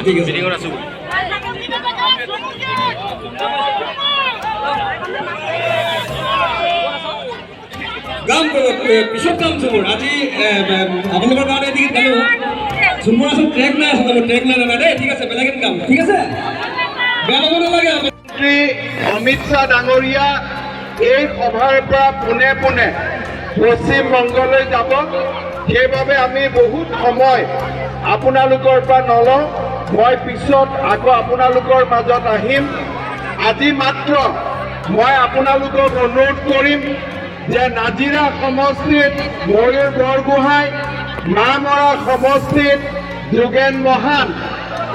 ঠিক আছে গাম পিছত গাম ঝুমুৰ আজি আপোনালোকৰ কাৰণে এদিকে গালো ঝুমুৰ আছে ট্ৰেক নাই আছে ট্ৰেক নাই না দেই ঠিক আছে বেলেগ গাম ঠিক আছে বেয়া ল'ব নালাগে মন্ত্ৰী অমিত শ্বাহ ডাঙৰীয়া এই সভাৰ পৰা পোনে পোনে পশ্চিম বংগলৈ যাব সেইবাবে আমি বহুত সময় আপোনালোকৰ পৰা নলওঁ মই পিছত আকৌ আপোনালোকৰ মাজত আহিম আজি মাত্ৰ মই আপোনালোকক অনুৰোধ কৰিম যে নাজিৰা সমষ্টিত ময়ূৰ বৰগোহাঁই মামৰা সমষ্টিত যোগেন মহান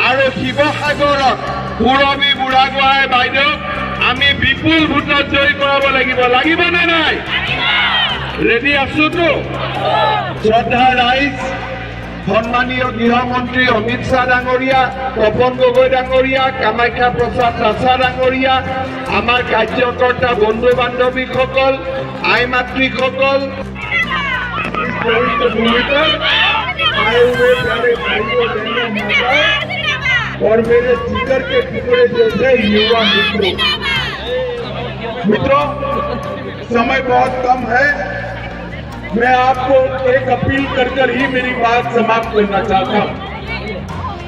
আৰু শিৱসাগৰত পূৰবী বুঢ়াগোহাঁই বাইদেউ আমি বিপুল ভোটত জয়ী কৰাব লাগিব নে নাই ৰেডি আছোতো শ্ৰদ্ধা ৰাইজ সন্মানীয় গৃহমন্ত্ৰী অমিত শ্বাহ ডাঙৰীয়া তপন গগৈ ডাঙৰীয়া কামাখ্যা প্ৰসাদ ৰাছা ডাঙৰীয়া আমাৰ কাৰ্যকৰ্তা বন্ধু বান্ধৱীসকল আই মাতৃসকল और मेरे जिगर के टुकड़े जैसे युवा मित्रों समय बहुत कम है मैं आपको एक अपील कर ही मेरी बात समाप्त करना चाहता हूं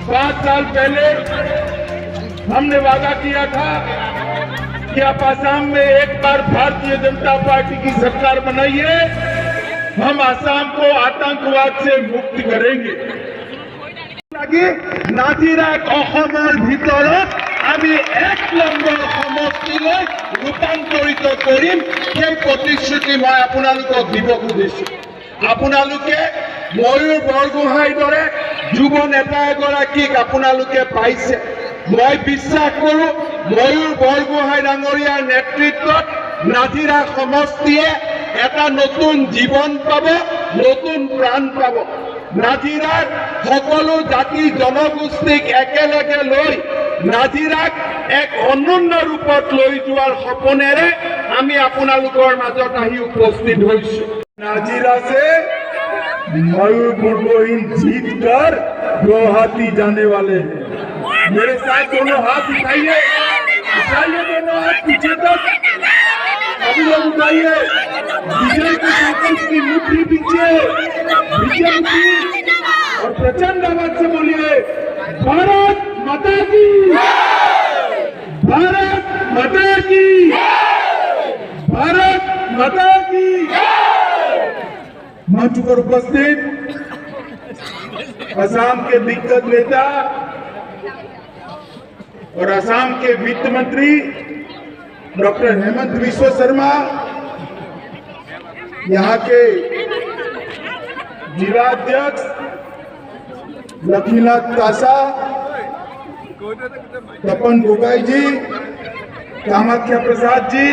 5 साल पहले हमने वादा किया था कि आप आसाम में एक बार भारतीय जनता पार्टी की सरकार बनाइए हम आसाम को आतंकवाद से मुक्त करेंगे नाजिराक অসমৰ ভিতৰত আমি 1 নম্বৰ সমষ্টিলৈ ৰূপান্তৰিত কৰিম সেই প্ৰতিশ্ৰুতি মই আপোনালোকক দিব খুজিছো আপোনালোকে ময়ূৰ বৰগোহাঁইৰ দৰে যুৱ নেতা এগৰাকীক আপোনালোকে পাইছে মই বিশ্বাস কৰোঁ ময়ূৰ বৰগোহাঁই ডাঙৰীয়াৰ নেতৃত্বত নাজিৰা সমষ্টিয়ে এটা নতুন জীৱন পাব নতুন প্ৰাণ পাব নাজিৰাৰ সকলো জাতি জনগোষ্ঠীক একেলগে লৈ নাজিৰাক এক অনন্য ৰূপত লৈ যোৱাৰ সপোনেৰে আমি আপোনালোকৰ মাজত আহি উপস্থিত হৈছো नाजिरा से मयूर बरगोहाई जीत कर गुवाहाटी जाने वाले हैं मेरे साथ दोनों हाथ उठाइए दोनों हाथ पीछे तक अभी लोग उठाइए विजय के संकल्प की मुट्ठी पीछे विजय की और प्रचंड आवाज से बोलिए भारत माता की भारत माता की भारत माता की मंच पर उपस्थित असम के दिग्गज नेता और असम के वित्त मंत्री डॉक्टर हेमंत बिश्व शर्मा यहाँ के जिला अध्यक्ष लखीनाथ कासा तपन गोगाई जी कामाख्या प्रसाद जी